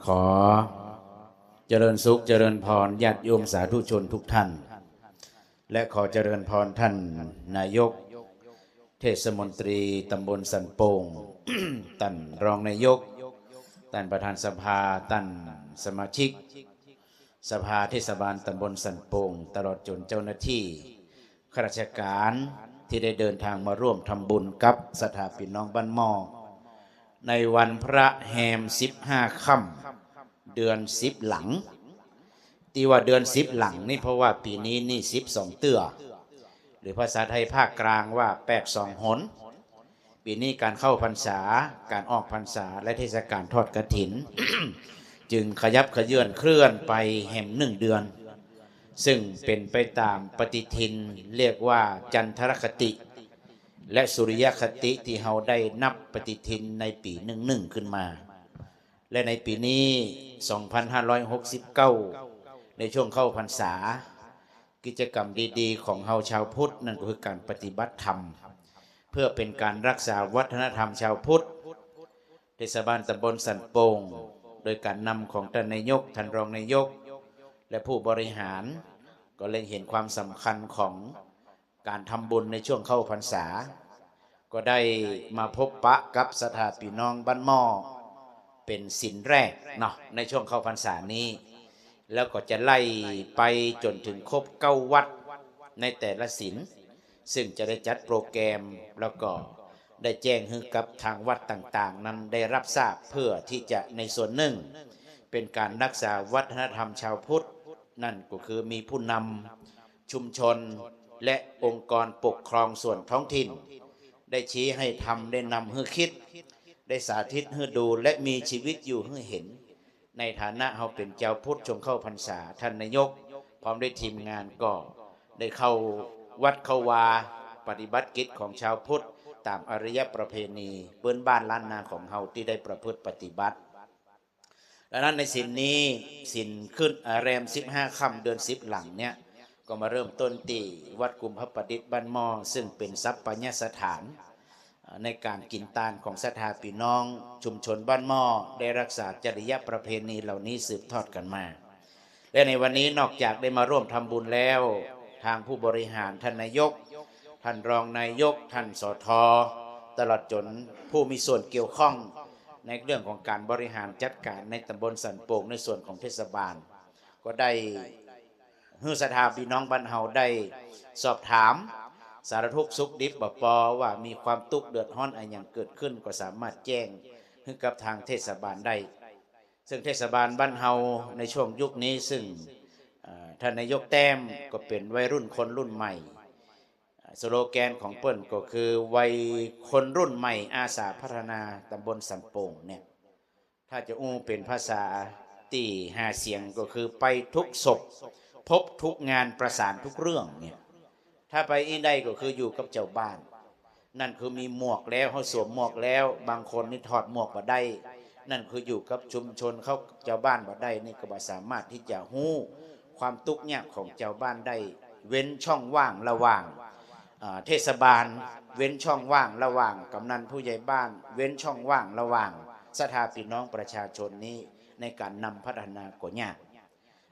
ขอเจริญสุขเจริญพรญาติโยมสาธุชนทุกท่านและขอเจริญพรท่านนายกเทศมนตรีตำบลสันโป่ง ท่านรองนายกท่านประธานสภาท่านสมาชิกสภาเทศบาลตำบลสันโป่งตลอดจนเจ้าหน้าที่ข้าราชการที่ได้เดินทางมาร่วมทำบุญกับสถาปินน้องบ้านหม้อในวันพระแฮม15 ค่ำเดือน10หลังที่ว่าเดือน10หลังนี่เพราะว่าปีนี้นี่12เตื้อหรือภาษาไทยภาคกลางว่า82หนปีนี้การเข้าพรรษาการออกพรรษาและเทศกาลทอดกฐิน จึงขยับขยื่นเคลื่อนไปแฮม1 เดือนซึ่งเป็นไปตามปฏิทินเรียกว่าจันทรคติและสุริยคติที่เราได้นับปฏิทินในปี11ขึ้นมาและในปีนี้ 2569 ในช่วงเข้าพรรษากิจกรรมดีๆของเราชาวพุทธนั่นก็คือการปฏิบัติธรรมเพื่อเป็นการรักษาวัฒนธรรมชาวพุทธเทศบาลตำบลสันโป่งโดยการนำของท่านนายกท่านรองนายกและผู้บริหารก็เลยเห็นความสำคัญของการทำบุญในช่วงเข้าพรรษาก็ได้มาพบปะกับสถาปิน้องบ้านหม้อเป็นศีลแรกเนาะในช่วงเข้าพรรษานี้แล้วก็จะไล่ไปจนถึงครบ9 วัดในแต่ละศีลซึ่งจะได้จัดโปรแกรมแล้วก็ได้แจ้งให้กับทางวัดต่างๆนั้นได้รับทราบเพื่อที่จะในส่วนหนึ่งเป็นการรักษาวัฒนธรรมชาวพุทธนั่นก็คือมีผู้นำชุมชนและองค์กรปกครองส่วนท้องถิ่นได้ชี้ให้ทำได้นำให้คิดได้สาธิตให้ดูและมีชีวิตอยู่ให้เห็นในฐานะเราเป็นเจ้าพุทธชมเข้าพรรษาท่านนายกพร้อมด้วยทีมงานก็ได้เข้าวัดเข้าวาปฏิบัติกิจของชาวพุทธตามอารยประเพณีเบื้องบ้านล้านนาของเราที่ได้ประพฤติปฏิบัติดังนั้นในศีลนี้ศีลขึ้นแรม15 ค่ำเดือน10หลังเนี่ยก็มาเริ่มต้นที่วัดกุมภประดิษฐ์บ้านหม้อซึ่งเป็นทรัพยสถานในการกินทานของศรัทธาพี่น้องชุมชนบ้านหม้อได้รักษาจริยประเพณีเหล่านี้สืบทอดกันมาและในวันนี้นอกจากได้มาร่วมทำบุญแล้วทางผู้บริหารท่านนายกท่านรองนายกท่านสทตลอดจนผู้มีส่วนเกี่ยวข้องในเรื่องของการบริหารจัดการในตำบลสันโป่งในส่วนของเทศบาลก็ได้ให้ศรัทธาพี่น้องบ้านเฮาได้สอบถามสารทุกข์สุขดิบบ่ปอว่ามีความทุกข์เดือดร้อนอะไรอย่างเกิดขึ้นก็สามารถแจ้งให้กับทางเทศบาลได้ซึ่งเทศบาลบ้านเฮาในช่วงยุคนี้ซึ่งท่านนายกแต้มก็เป็นวัยรุ่นคนรุ่นใหม่สโลแกนของเปิ้นก็คือวัยคนรุ่นใหม่อาสาพัฒนาตำบลสันโป่งเนี่ยถ้าจะเป็นภาษาที่หาเสียงก็คือไปทุกศพพบทุกงานประสานทุกเรื่องเนี่ยถ้าไปอีใดก็คืออยู่กับเจ้าบ้านนั่นคือมีหมวกแล้วเขาสวมหมวกแล้วบางคนนี่ถอดหมวกมาได้นั่นคืออยู่กับชุมชนเขาเจ้าบ้านมาได้นี่ก็บ่สามารถที่จะฮู้ความทุกข์ยากของเจ้าบ้านได้เว้นช่องว่างระหว่างเทศบาลเว้นช่องว่างระหว่างกำนันผู้ใหญ่บ้านเว้นช่องว่างระหว่างสถาพี่น้องประชาชนนี้ในการนำพัฒนาก็ยาก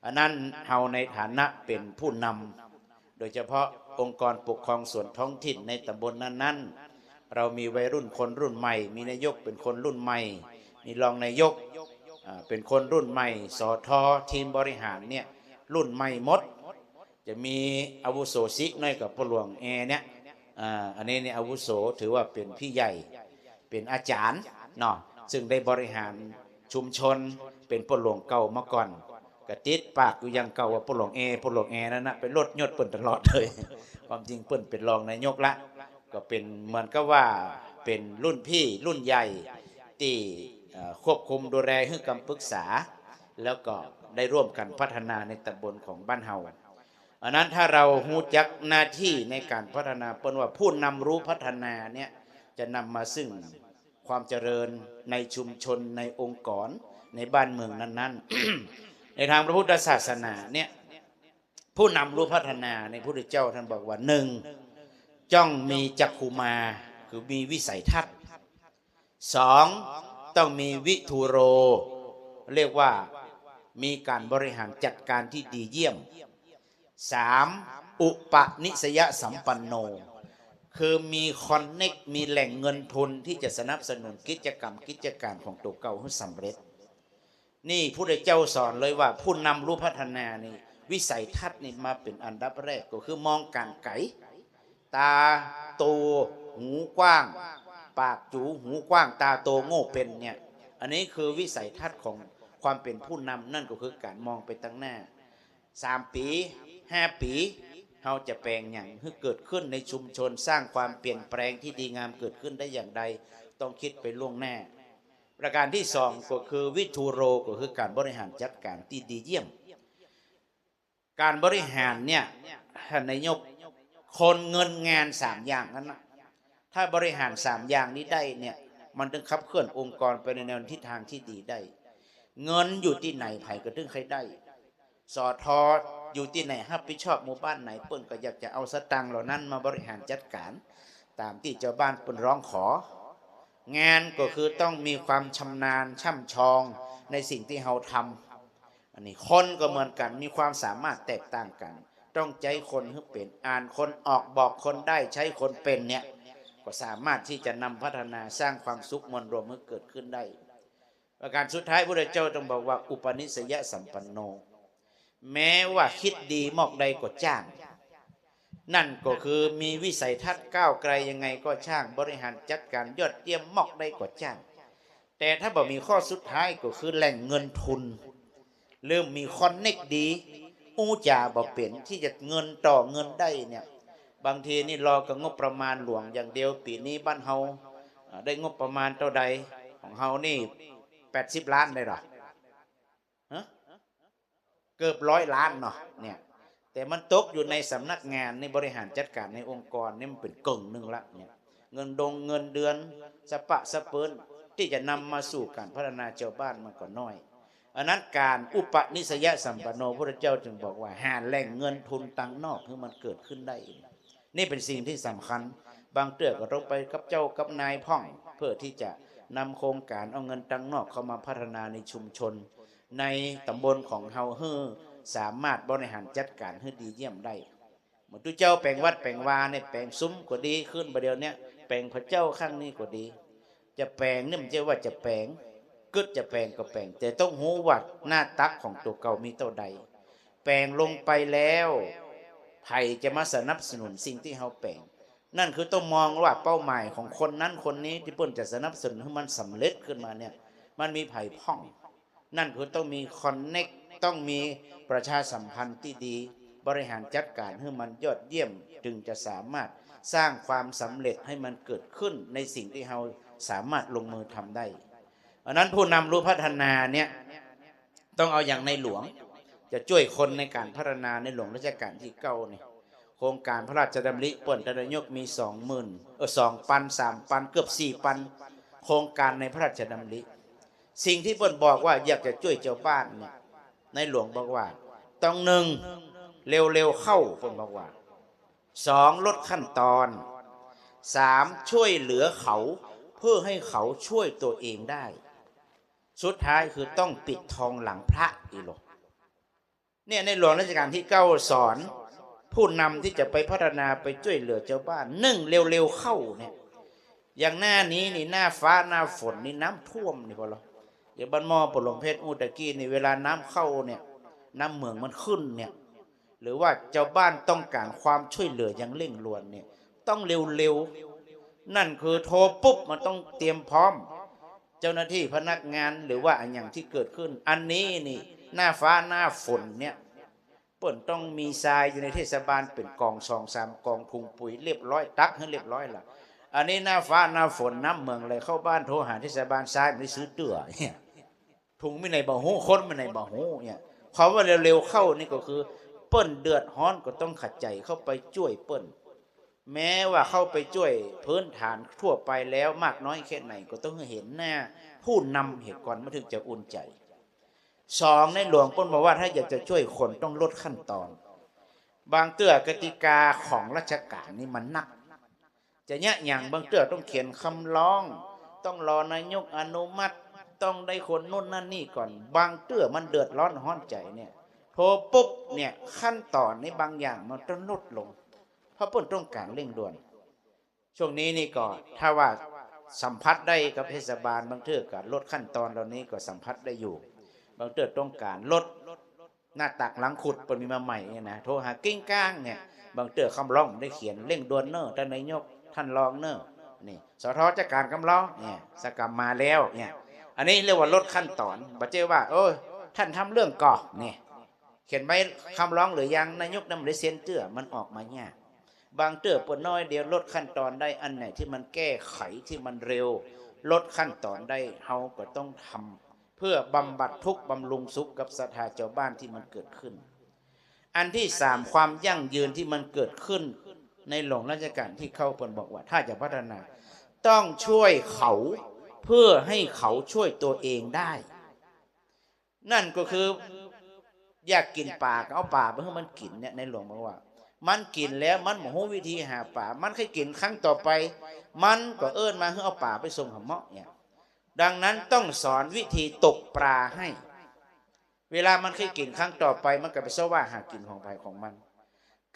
อันนั้นเฮาในฐานะเป็นผู้นำโดยเฉพาะองค์กรปกครองส่วนท้องถิ่นในตำบลนั้นๆเรามีวัยรุ่นคนรุ่นใหม่มีนายกเป็นคนรุ่นใหม่มีรองนายกเป็นคนรุ่นใหม่สททีมบริหารเนี่ยรุ่นใหม่หมดจะมีอาวุโสซิน้อยกับพ่อหลวงเนี่ยอันนี้เนี่ยอาวุโสถือว่าเป็นพี่ใหญ่เป็นอาจารย์เนาะซึ่งได้บริหารชุมชนเป็นพ่อหลวงเก่ามาก่อนกระติดปากอยู่ยังเก่าว่าพ่อหลวงนั่นนะเป็นรถยศเปิ้นตลอดเลยความจริงเปิ้นเป็นรองนายกละก็เป็นเหมือนกับว่าเป็นรุ่นพี่รุ่นใหญ่ที่ควบคุมดูแลให้คำปรึกษาแล้วก็ได้ร่วมกันพัฒนาในตำบลของบ้านเฮาอันนั้นถ้าเรารู้จักหน้าที่ในการพัฒนาเปิ้นว่าผู้นำรู้พัฒนาเนี่ยจะนำมาซึ่งความเจริญในชุมชนในองค์กรในบ้านเมืองนั้นๆ ในทางพระพุทธศาสนาเนี่ยผู้นำรู้พัฒนาในพระพุทธเจ้าท่านบอกว่า1จ้องมีจักขุมาคือมีวิสัยทัศน์2ต้องมีวิทูโร เรียกว่ามีการบริหารจัดการที่ดีเยี่ยม 3. อุปนิสยสัมปันโนคือมีคอนเน็กมีแหล่งเงินทุนที่จะสนับสนุนกิจกรรมกิจการของตัวเก่าให้สำเร็จนี่พระเจ้าสอนเลยว่าผู้นำรู้พัฒนานี่วิสัยทัศน์นี่มาเป็นอันดับแรกก็คือมองการไกลตาโตหูกว้างปากจูหูกว้างตาโตโง่เป็นเนี่ยอันนี้คือวิสัยทัศน์ของความเป็นผู้นำนั่นก็คือการมองไปตั้งหน้า3 ปี5 ปีเราจะแปลงอย่างให้เกิดขึ้นในชุมชนสร้างความเปลี่ยนแปลงที่ดีงามเกิดขึ้นได้อย่างใดต้องคิดไปล่วงหน้าประการที่2ก็คือวิทูโรก็คือการบริหารจัดการที่ดีเยี่ยมการบริหารเนี่ยท่านนายกคนเงินงาน3อย่างนั้นนะถ้าบริหาร3อย่างนี้ได้เนี่ยมันถึงขับเคลื่อนองค์กรไปในแนวทิศทางที่ดีได้เงินอยู่ที่ไหนไผก็ถึงใครได้สอทออยู่ที่ไหนรับผิดชอบหมู่บ้านไหนเปิ้นก็อยากจะเอาสตังค์เหล่านั้นมาบริหารจัดการตามที่เจ้าบ้านเปิ้นร้องของานก็คือต้องมีความชำนาญช่ำชองในสิ่งที่เราทำอันนี้คนก็เหมือนกันมีความสามารถแตกต่างกันต้องใจคนให้เป็นอ่านคนออกบอกคนได้ใช้คนเป็นเนี่ยก็สามารถที่จะนำพัฒนาสร้างความสุขมวลรวมให้เกิดขึ้นได้ประการสุดท้ายพระเจ้าต้องบอกว่าอุปนิสัยสัมปันโนแม้ว่าคิดดีมอกใดก็จ้างนั่นก็คือมีวิสัยทัศน์ก้าวไกลยังไงก็ช่างบริหารจัดการยอดเยี่ยมมอกใดก็จ้างแต่ถ้าบอกมีข้อสุดท้ายก็คือแหล่งเงินทุนเริ่มมีคอนเน็กดีอู้จ่าบอกเปลี่ยนที่จะเงินต่อเงินได้เนี่ยบางทีนี่รอกับงบประมาณหลวงอย่างเดียวปีนี้บ้านเฮาได้งบประมาณเท่าใดของเฮานี่80 ล้านได้หรอเกือบ100 ล้านเนาะเนี่ยแต่มันตกอยู่ในสำนักงานในบริหารจัดการในองค์กรนี่มันเป็นกึ่งหนึ่งละเนี่ยเงินเงินเดือนสปะสเปินที่จะนำมาสู่การพัฒนาชาวบ้านมันก็น้อยอันนั้นการอุปนิสัยสัมปันโนพระเจ้าจึงบอกว่าหาแหล่งเงินทุนต่างนอกให้มันเกิดขึ้นได้นี่เป็นสิ่งที่สำคัญบางเตื้อก็ต้องไปกับเจ้ากับนายพ่องเพื่อที่จะนำโครงการเอาเงินต่างนอกเข้ามาพัฒนาในชุมชนในตำบลของเฮาเฮอสามารถบริหารจัดการให้ดีเยี่ยมได้เหมือนทุกเจ้าแปลงวัดแปลงวาเนี่ยแปลงซุ้มก็ดีขึ้นประเดี๋ยวนี้แปลงพระเจ้าข้างนี้ก็ดีจะแปลงนี่มันจะว่าจะแปลงกึดจะแปลงก็แปลงแต่ต้องหูวัดหน้าตักของตัวเก่ามีเท่าใดแปลงลงไปแล้วไผ่จะมาสนับสนุนสิ่งที่เฮาแปลงนั่นคือต้องมองว่าเป้าหมายของคนนั้นคนนี้ที่เปิ้นจะสนับสนุนให้มันสำเร็จขึ้นมาเนี่ยมันมีไผ่พ่องนั่นคือต้องมีคอนเน็กต้องมีประชาสัมพันธ์ที่ดีบริหารจัดการให้มันยอดเยี่ยมจึงจะสามารถสร้างความสำเร็จให้มันเกิดขึ้นในสิ่งที่เราสามารถลงมือทำได้เพราะนั้นผู้นำรู้พัฒนาเนี่ยต้องเอาอย่างในหลวงจะช่วยคนในการพัฒนาในหลวงรัชกาลที่9เนี่ยโครงการพระราชดำริเปิ่นตะนายกมี2 ปัน3 ปันเกือบ4 ปันโครงการในพระราชดำริสิ่งที่เปิ่นบอกว่าอยากจะช่วยเจ้าบ้านเนี่ยในหลวงบอกว่าต้อง1เร็วๆเข้าเปิ่นบอกว่า2ลดขั้นตอน3ช่วยเหลือเขาเพื่อให้เขาช่วยตัวเองได้สุดท้ายคือต้องปิดทองหลังพระอีหลอกเนี่ยในหลวงรัชกาลที่9สอนผู้นำที่จะไปพัฒนาไปช่วยเหลือเจ้าบ้านเร็วๆเข้าเนี่ยอย่างหน้านี้นี่หน้าฟ้าหน้าฝนนี่น้ำท่วมนี่พอหรออย่างบ้านหม้อปลงเพชรอุตะกี้นี่เวลาน้ำเข้าเนี่ยน้ำเหมืองมันขึ้นเนี่ยหรือว่าเจ้าบ้านต้องการความช่วยเหลืออย่างเร่งด่วนเนี่ยต้องเร็วๆนั่นคือโทรปุ๊บมันต้องเตรียมพร้อมเจ้าหน้าที่พนักงานหรือว่าอย่างที่เกิดขึ้นอันนี้นี่หน้าฟ้าหน้าฝนเนี่ยเปิ่นต้องมีทรายอยู่ในเทศบาลเป็นกอง2-3 กองถุงปุ๋ยเรียบร้อยตักให้เรียบร้อยละอันนี้หน้าฟ้าหน้าฝนน้ำเมืองเลยเข้าบ้านโทรหาเทศบาลทรายไม่ซื้อเตื้อเนี่ยถุงไม่ในบ่อหูคนไม่ในบ่อหูเนี่ยเพราะว่าเร็วๆเข้านี่ก็คือเปิ้นเดือดร้อนก็ต้องขัดใจเข้าไปช่วยเปิ้นแม้ว่าเข้าไปช่วยพื้นฐานทั่วไปแล้วมากน้อยแค่ไหนก็ต้องเห็นหน้าผู้นำเหตุก่อนมาถึงจะอุ่นใจ2ในหลวงเปิ้นบอกว่าถ้าอยากจะช่วยคนต้องลดขั้นตอนบางเตื้อกติกาของราชการนี่มันหนักจะเนี่ยอย่างบางเตื้อต้องเขียนคำร้องต้องรอนายกอนุมัติ ต้องได้คนนู่นนั่นนี่ก่อนบางเตื้อมันเดือดร้อนห้อนใจเนี่ยโทรปุ๊บเนี่ยขั้นตอนในบางอย่างมันต้องลดลงเพราะเปิ้นต้องการเร่งด่วนช่วงนี้นี่ก็ถ้าว่าสัมผัสได้กับเทศบาลบางเทื่อก็ลดขั้นตอนเหล่านี้ก็สัมผัสได้อยู่บางเทื่อต้องการลดหน้าตักหลังขุดเปิ้นมีมาใหม่เนี่ยนะโทรหากิ้งก้างเนี่ยบางเทื่อคำร้องได้เขียนเร่งด่วนเนอะท่านนายกท่านรองเนอะนี่สทจัดการคำร้องเนี่ยสกรรมมาแล้วเนี่ยอันนี้เรียกว่าลดขั้นตอนบ่เจ้ว่าโอ้ยท่านทำเรื่องก่อเนี่ยเขียนไว้คำร้องหรือยังนายกนำได้เซ็นเตื้อมันออกมายากบางเตื้อปวดน้อยเดียวลดขั้นตอนได้อันไหนที่มันแก้ไขที่มันเร็วลดขั้นตอนได้เฮาก็ต้องทำเพื่อบำบัดทุกข์บำรุงสุขกับศรัทธาชาวบ้านที่มันเกิดขึ้นอันที่สามความยั่งยืนที่มันเกิดขึ้นในหลวงรัชกาลที่เข้าเปิ้นบอกว่าถ้าจะพัฒนาต้องช่วยเขาเพื่อให้เขาช่วยตัวเองได้นั่นก็คืออยากกินป่าก็เอาป่าไปให้มันกินเนี่ยในหลวงบอกว่ามันกินแล้วมันบ่รู้วิธีหาป่ามันเคยกินครั้งต่อไปมันก็เอิ้นมาให้เอาป่าไปส่งหาเหมาะเนี่ยดังนั้นต้องสอนวิธีตกปลาให้เวลามันเคยกินครั้งต่อไปมันก็ไปเสว่าหากินของไปของมัน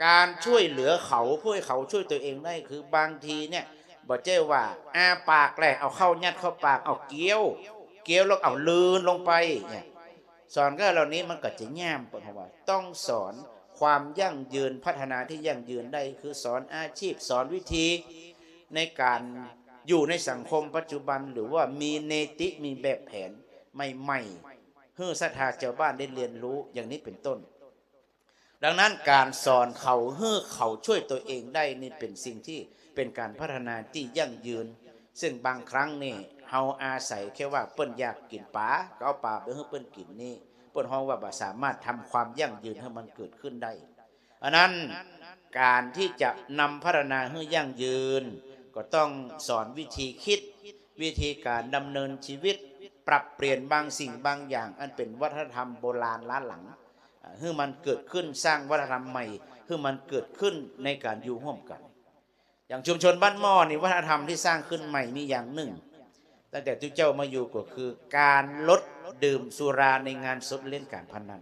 การช่วยเหลือเขาเพื่อให้เขาช่วยตัวเองได้คือบางทีเนี่ยบอกเจ้ว่าอาปากแหละเอาเข้ายัดเข้าปากเอาเกี้ยวแล้วเอาลืนลงไปเนี่ยสอนก็เหล่านี้มันก็จะแย่มเพราะว่าต้องสอนความยั่งยืนพัฒนาที่ยั่งยืนได้คือสอนอาชีพสอนวิธีในการอยู่ในสังคมปัจจุบันหรือว่ามีเนติมีแบบแผนใหม่ๆเพื่อศรัทธาชาวบ้านได้เรียนรู้อย่างนี้เป็นต้นดังนั้นการสอนเขาให้เขาช่วยตัวเองได้นี่เป็นสิ่งที่เป็นการพัฒนาที่ยั่งยืนซึ่งบางครั้งนี่เฮาอาศัยแค่ว่าเปิ้นอยากกินปลาก็เอาปลาไปให้เปิ้นกินนี่เปิ้นฮ้องว่าบ่สามารถทำความยั่งยืนให้มันเกิดขึ้นได้อันนั้นการที่จะนำพัฒนาให้ยั่งยืนก็ต้องสอนวิธีคิดวิธีการดำเนินชีวิตปรับเปลี่ยนบางสิ่งบางอย่างอันเป็นวัฒนธรรมโบราณล้าหลังให้มันเกิดขึ้นสร้างวัฒนธรรมใหม่ให้มันเกิดขึ้นในการอยู่ร่วมกันอย่างชุมชนบ้านหม้อนี่วัฒนธรรมที่สร้างขึ้นใหม่มีอย่างหนึ่งตั้งแต่ทุกเจ้ามาอยู่ก็คือการลดดื่มสุราในงานศพเล่นการพนัน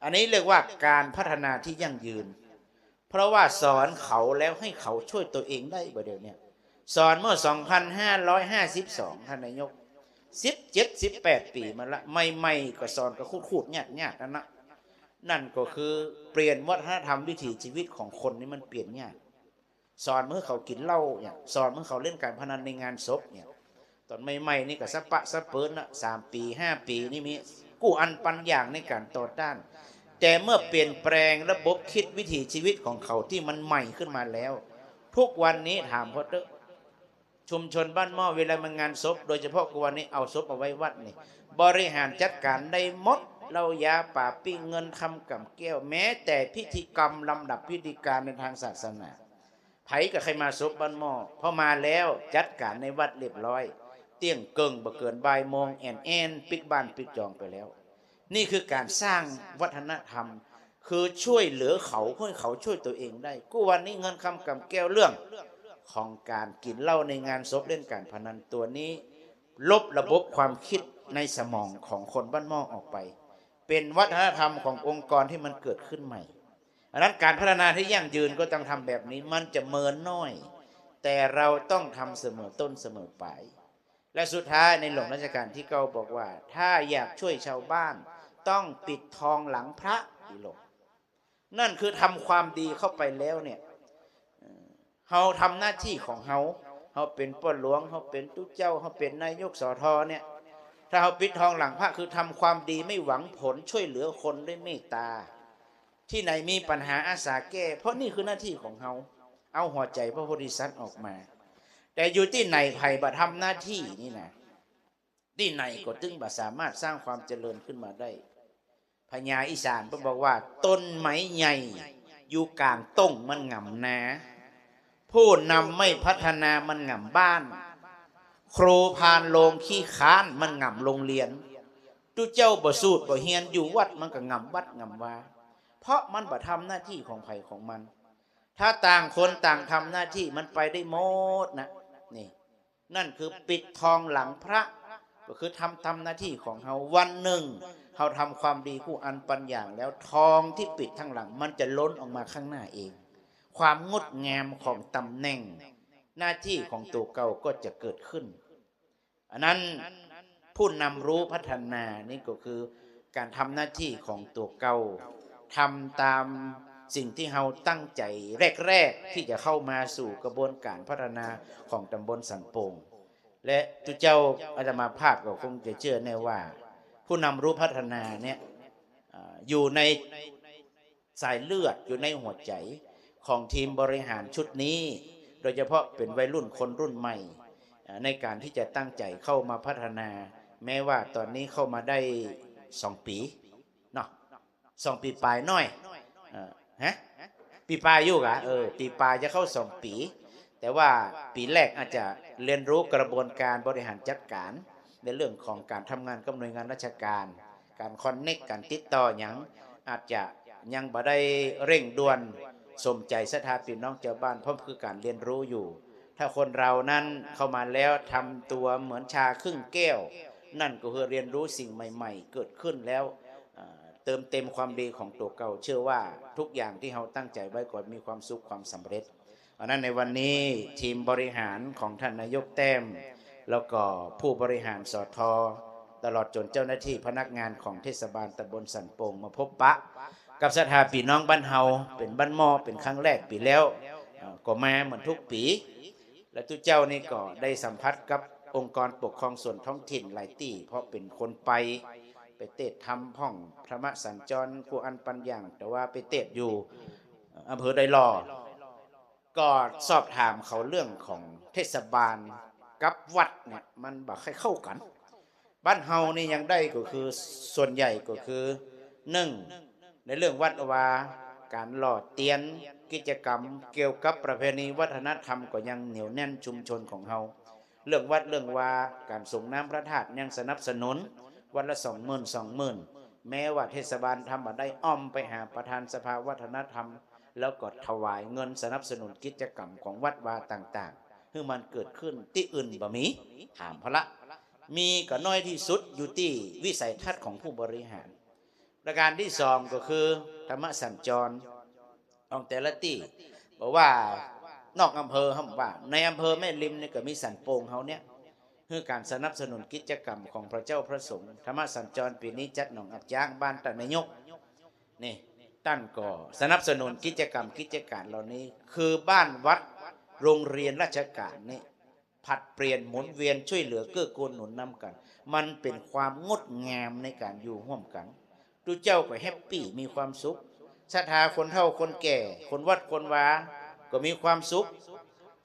อันนี้เรียกว่าการพัฒนาที่ยั่งยืนเพราะว่าสอนเขาแล้วให้เขาช่วยตัวเองได้บ่เดี๋ยวนี้สอนเมื่อ 2552 ท่านนายก17-18 ปีมาละใหม่ๆก็สอนก็คูดๆยากๆนั่นก็คือเปลี่ยนวัฒนธรรมวิถีชีวิตของคนนี่มันเปลี่ยนยากสอนเมื่อเขากินเหล้าเนี่ยสอนเมื่อเขาเล่นการพนันในงานศพเนี่ยตอนใหม่ๆนี่ก็สะปะสะเปินนะ3 ปี5 ปีนี่มีกู้อันปันอย่างในการต่อต้านแต่เมื่อเปลี่ยนแปลงระบบคิดวิถีชีวิตของเขาที่มันใหม่ขึ้นมาแล้วทุกวันนี้ถามพ่อเด้อชุมชนบ้านหม้อเวลามางานศพโดยเฉพาะกวันนี้เอาศพเอาไว้วัดนี่บริหารจัดการได้หมดเหล้ายาป่าปิ้งเงินคำกับแก้วแม้แต่พิธีกรรมลำดับพิธีการในทางศาสนาไผกับใครมาศพบ้านหม้อพอมาแล้วจัดการในวัดเรียบร้อยเตี้ยงเกิงบ่เกินบ่ายโมงแอนปิดบ้านปิดจองไปแล้วนี่คือการสร้างวัฒนธรรมคือช่วยเหลือเขาเพื่อเขาช่วยตัวเองได้กูวันนี้เงินคำกับแก้วเรื่องของการกินเหล้าในงานศพเล่นการพนันตัวนี้ลบระบบความคิดในสมองของคนบ้านหม้อออกไปเป็นวัฒนธรรมขององค์กรที่มันเกิดขึ้นใหม่ดังนั้นการพัฒนาที่ยั่งยืนก็ต้องทำแบบนี้มันจะเมินน้อยแต่เราต้องทำเสมอต้นเสมอปลายและสุดท้ายในหลวงรัชกาลที่9บอกว่าถ้าอยากช่วยชาวบ้านต้องปิดทองหลังพระอีหลงนั่นคือทำความดีเข้าไปแล้วเนี่ยเราทำหน้าที่ของเราเป็นป้อหลวงเราเป็นตุ๊เจ้าเราเป็นนายกสทเนี่ยถ้าเราปิดทองหลังพระคือทำความดีไม่หวังผลช่วยเหลือคนด้วยเมตตาที่ไหนมีปัญหาอาสาแก้เพราะนี่คือหน้าที่ของเราเอาหัวใจพระโพธิสัตว์ออกมาแต่อยู่ที่ไหนไผ่บ่ทำหน้าที่นี่นะที่ไหนก็ตึงบ่สามารถสร้างความเจริญขึ้นมาได้พญาอีสานบอกว่าต้นไม้ใหญ่อยู่กลางต้งมันหง่ำนาผู้นำไม่พัฒนามันหง่ำบ้านครูพานโลงขี้ค้านมันหง่ำโรงเรียนตุเจ้าบ่สูตรบ่เฮียนอยู่วัดมันก็หง่ำวัดหง่ำวาเพราะมันบ่ทำหน้าที่ของไผ่ของมันถ้าต่างคนต่างทำหน้าที่มันไปได้หมดนะนี่นั่นคือปิดทองหลังพระ ก็คือทำหน้าที่ของเราวันหนึ่งเราทำความดีคู่อันปัญญาแล้วทองที่ปิดทั้งหลังมันจะล้นออกมาข้างหน้าเองความงดงามของตำแหน่งหน้าที่ของตัวเก่าก็จะเกิดขึ้นอันนั้นผู้นำรู้พัฒนานี่ก็คือการทำหน้าที่ของตัวเก่าทำตามสิ่งที่เราตั้งใจแรกๆที่จะเข้ามาสู่กระบวนการพัฒนาของตำบลสันโป่งและทุกเจ้าอาตมาภาพก็คงจะเชื่อแน่ว่าผู้นำรู้พัฒนาเนี่ยอยู่ในสายเลือดอยู่ในหัวใจของทีมบริหารชุดนี้โดยเฉพาะเป็นวัยรุ่นคนรุ่นใหม่ในการที่จะตั้งใจเข้ามาพัฒนาแม้ว่าตอนนี้เข้ามาได้2 ปีเนาะ2 ปีปลายน้อยฮะปีปลายอยู่กะปีปลายจะเข้า2 ปีแต่ว่าปีแรกอาจจะเรียนรู้กระบวนการบริหารจัดการในเรื่องของการทำงานกับหน่วยงานราชการการคอนเนคการติดต่ออย่างอาจจะยังบ่ได้เร่งด่วนสมใจศรัทธาพี่น้องเจ้าบ้านเพราะคือการเรียนรู้อยู่ถ้าคนเรานั้นเข้ามาแล้วทำตัวเหมือนชาครึ่งแก้วนั่นก็คือเรียนรู้สิ่งใหม่ๆเกิดขึ้นแล้วเติมเต็มความดีของตัวเก่าเชื่อว่าทุกอย่างที่เราตั้งใจไว้ก่อนมีความสุขความสำเร็จเพราะนั้นในวันนี้ทีมบริหารของท่านนายกแต้มแล้วก็ผู้บริหารสทตลอดจนเจ้าหน้าที่พนักงานของเทศบาลตำบลสันโป่งมาพบปะกับศรัทธาพี่น้องบ้านเฮาเป็นบ้านหม้อเป็นครั้งแรกปีแล้วก็มาเหมือนทุกปีและทุกเจ้านี่ก็ได้สัมผัสกับองค์กรปกครองส่วนท้องถิ่นหลายที่เพราะเป็นคนไปเตะทำห้องธรรมสัญจรกูอันปัญญางแต่ว่าไปเตะอยู่อำเภอไดหล่อก็สอบถามเขาเรื่องของเทศบาลกับวัดเนี่ยมันบ่ค่อยเข้ากันบ้านเฮานี่ยังได้ก็คือส่วนใหญ่ก็คือ1ในเรื่องวัดวาการหล่อเตียนกิจกรรมเกี่ยวกับประเพณีวัฒนธรรมก็ยังเหนียวแน่นชุมชนของเฮาเรื่องวัดเรื่องวาการส่งน้ำพระธาตุยังสนับสนุนวันละ20,000 แม้ว่าเทศบาลทำมาได้อ้อมไปหาประธานสภาวัฒนธรรมแล้วก็ถวายเงินสนับสนุนกิจกรรมของวัดวาต่างๆคือมันเกิดขึ้นที่อื่นบ่มีถามพระมีก็น้อยที่สุดอยู่ที่วิสัยทัศน์ของผู้บริหารประการที่2ก็คือธรรมสัญจรของแต่ละที่บอกว่านอกอำเภอเขาบอกว่าในอำเภอแม่ริมนี่ก็มีสันโป่งเขาเนี่ยคือการสนับสนุนกิจกรรมของพระเจ้าพระสงฆ์ธรรมสัญจรปีนี้จัดหนองอับจ้างบ้านตันนายกนี่ตั้นก็สนับสนุนกิจกรรมกิจการเหล่านี้คือบ้านวัดโรงเรียนราชการนี่ผัดเปลี่ยนหมุนเวียนช่วยเหลือเกื้อกูลหนุนนำกันมันเป็นความงดงามในการอยู่ร่วมกันดูเจ้าก็แฮปปี้มีความสุขศรัทธาคนเฒ่าคนแก่คนวัดคนวาก็มีความสุข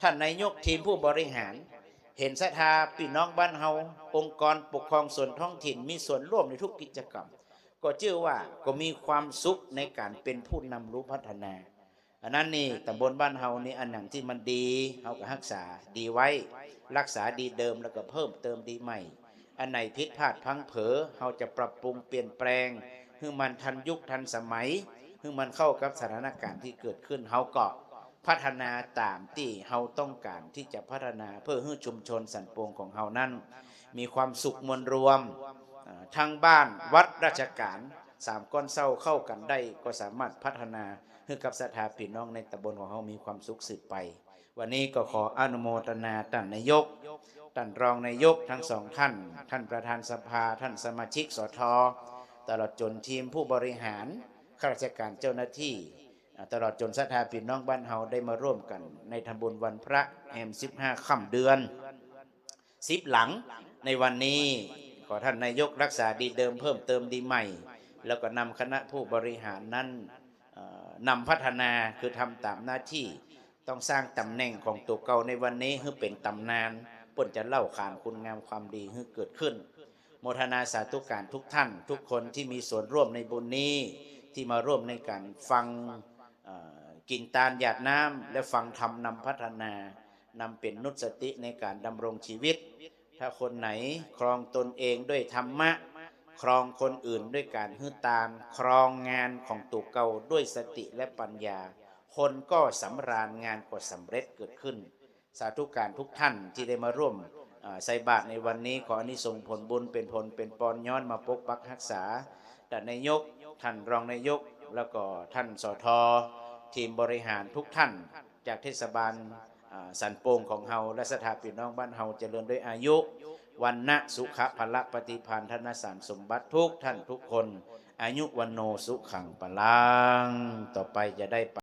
ท่านนายกทีมผู้บริหารเห็นศรัทธาพี่น้องบ้านเฮาองค์กรปกครองส่วนท้องถิ่นมีส่วนร่วมในทุกกิจกรรมก็เชื่อว่าก็มีความสุขในการเป็นผู้นำรู้พัฒนาอันนั้นนี่ตำบลบ้านเฮานี่อันหนังที่มันดีเฮาก็รักษาดีไว้รักษาดีเดิมแล้วก็เพิ่มเติมดีใหม่อันไหนผิดพลาดพลั้งเผลอเฮาจะปรับปรุงเปลี่ยนแปลงให้มันทันยุคทันสมัยให้มันเข้ากับสถานการณ์ที่เกิดขึ้นเฮาก็พัฒนาตามที่เฮาต้องการที่จะพัฒนาเพื่อให้ชุมชนสันโป่งของเฮานั้นมีความสุขมวลรวมทั้งบ้านวัดราชการ3ก้อนเศร้าเข้ากันได้ก็สามารถพัฒนาให้กับศรัทธาพี่น้องในตำบลของเฮามีความสุขสืบไปวันนี้ก็ขออนุโมทนาท่านนายกท่านรองนายกทั้ง2ท่านท่านประธานสภาท่านสมาชิกสทตลอดจนทีมผู้บริหารข้าราชการเจ้าหน้าที่ตลอดจนศรัทธาพี่น้องบ้านเฮาได้มาร่วมกันในทำบุญวันพระแห่ม15 ค่ำเดือน10หลังในวันนี้ขอท่านนายกรักษาดีเดิมเพิ่มเติมดีใหม่แล้วก็นำคณะผู้บริหารนั้นนำพัฒนาคือทำตามหน้าที่ต้องสร้างตำแหน่งของตัวเก่าในวันนี้ให้เป็นตำนานป่นจะเล่าขานคุณงามความดีให้เกิดขึ้นโมทนาสาธุการทุกท่านทุกคนที่มีส่วนร่วมในบุญนี้ที่มาร่วมในการฟังกินตาลหยาดน้ำและฟังธรรมนำพัฒนานำเป็นนุสติในการดำรงชีวิตถ้าคนไหนครองตนเองด้วยธรรมะครองคนอื่นด้วยการฮื้อตามครองงานของตัวเก่าด้วยสติและปัญญาคนก็สำราญงานก็สำเร็จเกิดขึ้นสาธุการทุกท่านที่ได้มาร่วม ใส่บาตรในวันนี้ขออานิสงส์ผลบุญเป็นผลเป็นปอนย้อนมาปกปักรักษาท่านนายกท่านรองนายกแล้วก็ท่านสททีมบริหารทุกท่านจากเทศบาลสันโป่งของเฮาและสถาพี่น้องบ้านเฮาเจริญด้วยอายุวันนะสุขะพละปฏิภาณธนสารสมบัติทุกท่านทุกคนอายุวันโนสุขังปะลังต่อไปจะได้